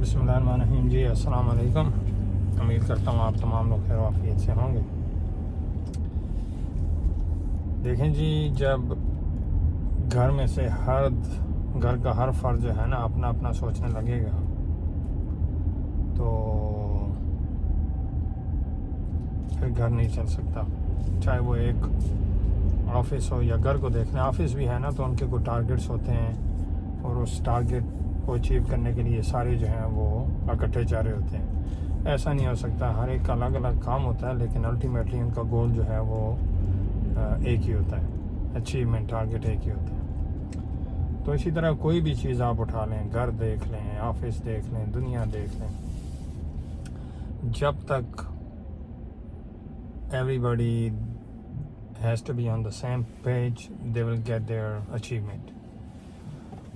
बिस्मिल्लाहिर्रहमानिर्रहीम। जी अस्सलाम वालेकुम। उम्मीद करता हूँ आप तमाम लोग खैर आफियत से होंगे। देखें जी, जब घर में से घर का हर फर्द जो है ना अपना अपना सोचने लगेगा तो फिर घर नहीं चल सकता। चाहे वो एक ऑफिस हो या घर को देख लें, ऑफिस भी है ना तो उनके कोई टारगेट्स होते हैं और उस टारगेट को अचीव करने के लिए सारे जो हैं वो इकट्ठे जा रहे होते हैं। ऐसा नहीं हो सकता, हर एक का अलग अलग काम होता है, लेकिन अल्टीमेटली उनका गोल जो है वो एक ही होता है, अचीवमेंट टारगेट एक ही होता है। तो इसी तरह कोई भी चीज़ आप उठा लें, घर देख लें, ऑफिस देख लें, दुनिया देख लें, जब तक everybody has to be on the same page, they will get their achievement.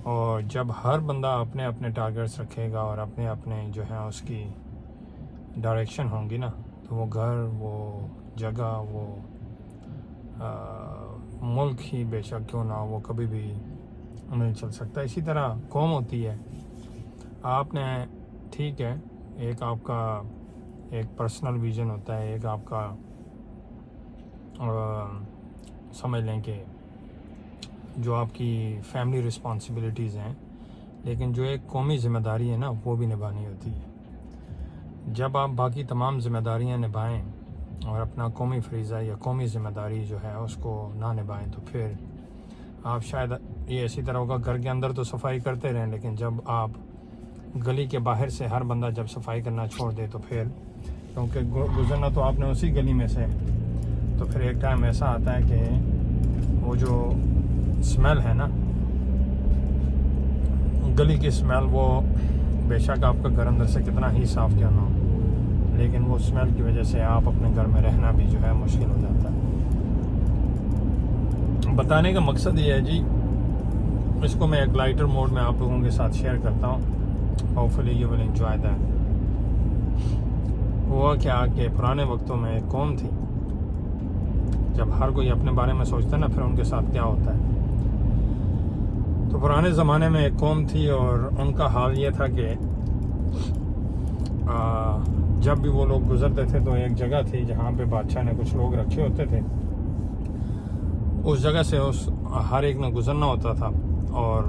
और जब हर बंदा अपने अपने टारगेट्स रखेगा और अपने अपने जो है उसकी डायरेक्शन होंगी ना, तो वो घर, वो जगह, वो मुल्क ही बेशक क्यों ना, वो कभी भी नहीं चल सकता। इसी तरह कौम होती है, आपने ठीक है, एक आपका एक पर्सनल विज़न होता है, एक आपका समझ लें कि जो आपकी फैमिली रिस्पॉन्सिबिलिटीज़ हैं, लेकिन जो एक कौमी ज़िम्मेदारी है ना वो भी निभानी होती है। जब आप बाकी तमाम ज़िम्मेदारियां निभाएं और अपना कौमी फ़रीज़ा या कौमी ज़िम्मेदारी जो है उसको ना निभाएं तो फिर आप शायद ये इसी तरह होगा, घर के अंदर तो सफाई करते रहें, लेकिन जब आप गली के बाहर से हर बंदा जब सफाई करना छोड़ दे तो फिर, क्योंकि गुजरना तो आपने उसी गली में से, तो फिर एक टाइम ऐसा आता है कि वो जो स्मेल है ना, गली की स्मेल, वो बेशक आपका घर अंदर से कितना ही साफ़ क्यों ना हो, लेकिन वो स्मेल की वजह से आप अपने घर में रहना भी जो है मुश्किल हो जाता है। बताने का मकसद ये है जी, इसको मैं एक लाइटर मोड में आप लोगों के साथ शेयर करता हूँ। Hopefully you will enjoy that. हुआ क्या कि पुराने वक्तों में एक कौम थी, जब हर कोई अपने बारे में सोचता है ना फिर उनके साथ क्या होता है। तो पुराने ज़माने में एक कौम थी और उनका हाल ये था कि जब भी वो लोग गुजरते थे तो एक जगह थी जहाँ पे बादशाह ने कुछ लोग रखे होते थे, उस जगह से उस हर एक ने गुजरना होता था। और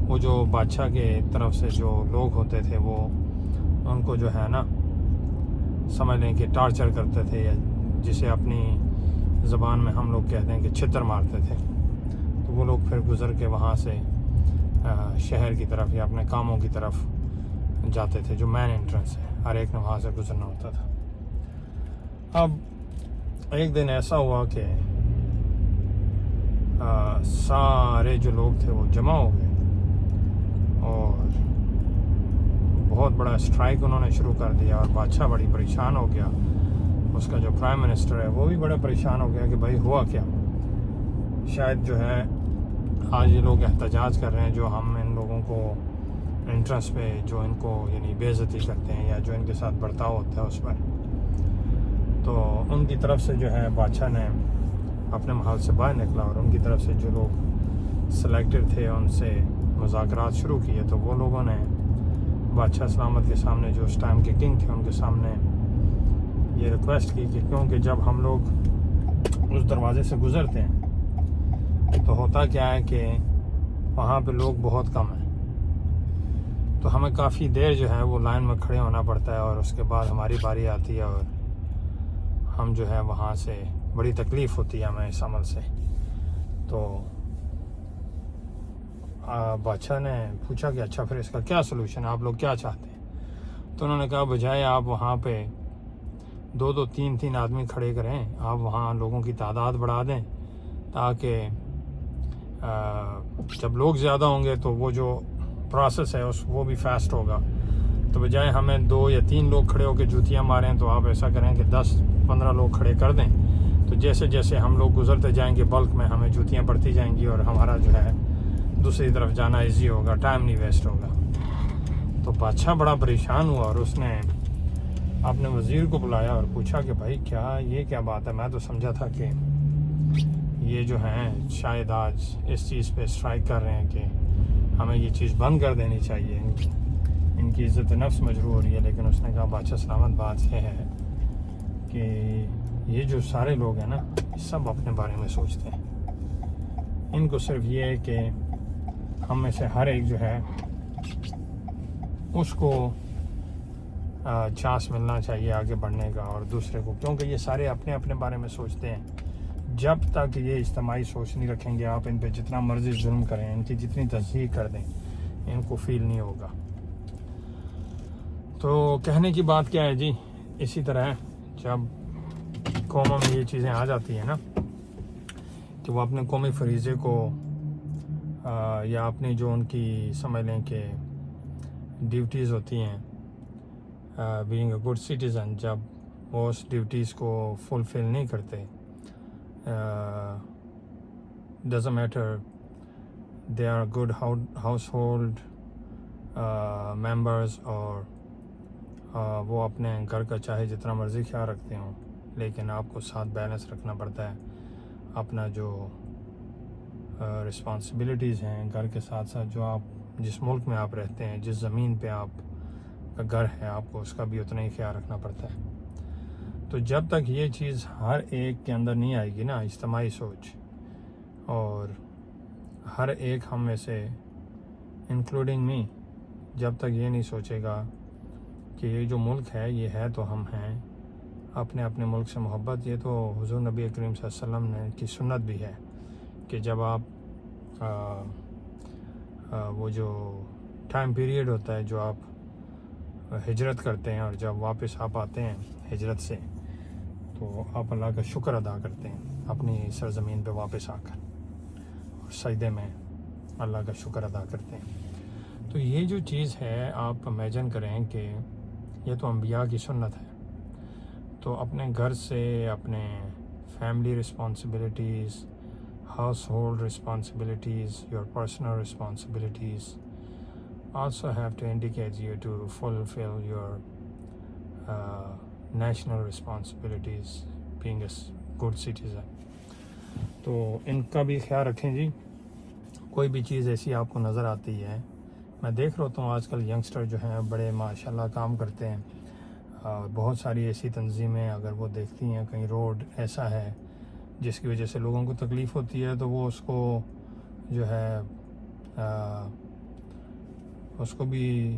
वो जो बादशाह के तरफ से जो लोग होते थे वो उनको जो है ना समझ लें कि टार्चर करते थे, या जिसे अपनी ज़बान में हम लोग कहते हैं कि छितर मारते थे। तो वो लोग फिर गुज़र के वहाँ से शहर की तरफ या अपने कामों की तरफ जाते थे, जो मेन एंट्रेंस है, हर एक ने वहाँ से गुज़रना होता था। अब एक दिन ऐसा हुआ कि सारे जो लोग थे वो जमा हो गए और बहुत बड़ा स्ट्राइक उन्होंने शुरू कर दिया। और बादशाह बड़ी परेशान हो गया, उसका जो प्राइम मिनिस्टर है वो भी बड़ा परेशान हो गया कि भाई हुआ क्या। शायद जो है आज ये लोग एहतजाज कर रहे हैं, जो हम इन लोगों को एंट्रेंस पे जो इनको यानी बेइज्जती करते हैं या जो इनके साथ बर्ताव होता है उस पर। तो उनकी तरफ से जो है बादशाह ने अपने महल से बाहर निकला और उनकी तरफ से जो लोग सिलेक्टेड थे उनसे मुज़ाकरात शुरू किए। तो वो लोगों ने बादशाह सलामत के सामने, जो उस टाइम के किंग थे, उनके सामने ये रिक्वेस्ट की कि क्योंकि जब हम लोग उस दरवाज़े से गुज़रते हैं तो होता क्या है कि वहाँ पे लोग बहुत कम हैं, तो हमें काफ़ी देर जो है वो लाइन में खड़े होना पड़ता है और उसके बाद हमारी बारी आती है और हम जो है वहाँ से बड़ी तकलीफ़ होती है हमें इस अमल से। तो बादशाह ने पूछा कि अच्छा फिर इसका क्या सलूशन है, आप लोग क्या चाहते हैं। तो उन्होंने कहा बजाय आप वहाँ पे 2-2, 3-3 आदमी खड़े करें, आप वहाँ लोगों की तादाद बढ़ा दें ताकि जब लोग ज़्यादा होंगे तो वो जो प्रोसेस है वो भी फास्ट होगा। तो बजाय हमें 2 या 3 लोग खड़े होकर जूतियाँ मारें, तो आप ऐसा करें कि 10-15 लोग खड़े कर दें। तो जैसे जैसे हम लोग गुजरते जाएंगे बल्क में हमें जूतियाँ पड़ती जाएंगी और हमारा जो है दूसरी तरफ जाना इजी होगा, टाइम नहीं वेस्ट होगा। तो बादशाह बड़ा परेशान हुआ और उसने अपने वज़ीर को बुलाया और पूछा कि भाई ये क्या बात है, मैं तो समझा था कि ये जो हैं शायद आज इस चीज़ पे स्ट्राइक कर रहे हैं कि हमें ये चीज़ बंद कर देनी चाहिए, ان کی عزت نفس مجروح ہو رہی ہے، لیکن اس نے کہا بادشاہ سلامت بات یہ ہے کہ یہ جو سارے لوگ ہیں نا سب اپنے بارے میں سوچتے ہیں، ان کو صرف یہ ہے کہ ہم میں سے ہر ایک جو ہے اس کو چانس ملنا چاہیے آگے بڑھنے کا، اور دوسرے کو، کیونکہ یہ سارے اپنے اپنے بارے میں سوچتے ہیں۔ جب تک یہ اجتماعی سوچ نہیں رکھیں گے، آپ ان پہ جتنا مرضی ظلم کریں، ان کی جتنی تصحیح کر دیں، ان کو فیل نہیں ہوگا۔ تو کہنے کی بات کیا ہے جی، اسی طرح جب قوموں میں یہ چیزیں آ جاتی ہیں نا کہ وہ اپنے قومی فریضے کو یا اپنی جو ان کی سمجھ لیں کہ ڈیوٹیز ہوتی ہیں بینگ اے گڈ سٹیزن، جب وہ اس ڈیوٹیز کو فلفل نہیں کرتے، doesn't matter they are good household members, اور وہ اپنے گھر کا چاہے جتنا مرضی خیال رکھتے ہوں، لیکن آپ کو ساتھ بیلنس رکھنا پڑتا ہے اپنا جو رسپانسبلٹیز ہیں گھر کے ساتھ ساتھ، جو آپ جس ملک میں آپ رہتے ہیں، جس زمین پہ آپ کا گھر ہے، آپ کو اس کا بھی اتنا ہی خیال رکھنا پڑتا ہے۔ تو جب تک یہ چیز ہر ایک کے اندر نہیں آئے گی نا، اجتماعی سوچ، اور ہر ایک ہم میں سے انکلوڈنگ می، جب تک یہ نہیں سوچے گا کہ یہ جو ملک ہے یہ ہے تو ہم ہیں، اپنے اپنے ملک سے محبت، یہ تو حضور نبی کریم صلی اللہ علیہ وسلم نے کی سنت بھی ہے کہ جب آپ وہ جو ٹائم پیریڈ ہوتا ہے جو آپ ہجرت کرتے ہیں، اور جب واپس آپ آتے ہیں ہجرت سے، تو آپ اللہ کا شکر ادا کرتے ہیں اپنی سرزمین پہ واپس آ کر، اور سجدے میں اللہ کا شکر ادا کرتے ہیں۔ تو یہ جو چیز ہے، آپ امیجن کریں کہ یہ تو انبیاء کی سنت ہے، تو اپنے گھر سے، اپنے family responsibilities, house hold responsibilities, your personal responsibilities also have to indicate you to fulfill your national responsibilities being a good citizen۔ تو ان کا بھی خیال رکھیں جی۔ کوئی بھی چیز ایسی آپ کو نظر آتی ہے، میں دیکھ رہا ہوں آج کل ینگسٹر جو ہیں بڑے ماشاءاللہ کام کرتے ہیں، اور بہت ساری ایسی تنظیمیں اگر وہ دیکھتی ہیں کہیں روڈ ایسا ہے جس کی وجہ سے لوگوں کو تکلیف ہوتی ہے، تو وہ اس کو جو ہے اس کو بھی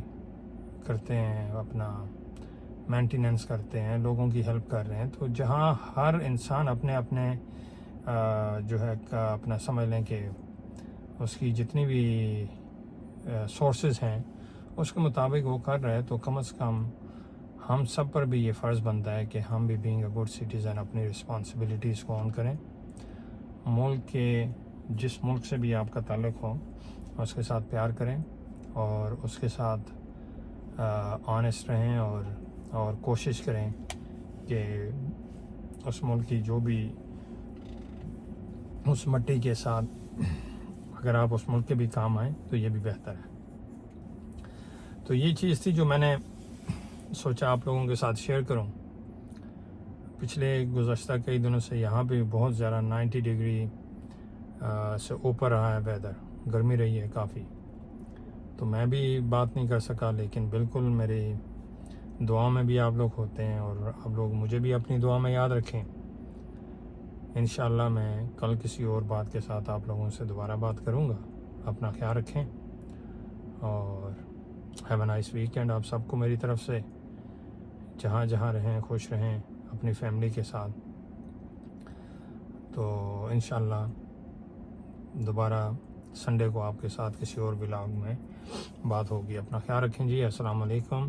کرتے ہیں، اپنا مینٹیننس کرتے ہیں، لوگوں کی ہیلپ کر رہے ہیں۔ تو جہاں ہر انسان اپنے اپنے جو ہے اپنا سمجھ لیں کہ اس کی جتنی بھی سورسز ہیں اس کے مطابق وہ کر رہے ہیں، تو کم از کم ہم سب پر بھی یہ فرض بنتا ہے کہ ہم بھی بینگ اے گڈ سٹیزن اپنی رسپانسبلٹیز کو آن کریں۔ ملک کے جس ملک سے بھی آپ کا تعلق ہو اس کے ساتھ پیار کریں، اور اس کے ساتھ آنیسٹ رہیں، اور کوشش کریں کہ اس ملک کی جو بھی اس مٹی کے ساتھ اگر آپ اس ملک کے بھی کام آئیں تو یہ بھی بہتر ہے۔ تو یہ چیز تھی جو میں نے سوچا آپ لوگوں کے ساتھ شیئر کروں۔ پچھلے گزشتہ کئی دنوں سے یہاں پہ بہت زیادہ 90 ڈگری سے اوپر رہا ہے ویدر، گرمی رہی ہے کافی، تو میں بھی بات نہیں کر سکا، لیکن بالکل میری دعا میں بھی آپ لوگ ہوتے ہیں، اور آپ لوگ مجھے بھی اپنی دعا میں یاد رکھیں۔ انشاءاللہ میں کل کسی اور بات کے ساتھ آپ لوگوں سے دوبارہ بات کروں گا۔ اپنا خیال رکھیں، اور ہیو اے نائس ویکینڈ آپ سب کو میری طرف سے۔ جہاں جہاں رہیں خوش رہیں اپنی فیملی کے ساتھ۔ تو انشاءاللہ دوبارہ سنڈے کو آپ کے ساتھ کسی اور ولاگ میں بات ہوگی۔ اپنا خیال رکھیں جی۔ السلام علیکم۔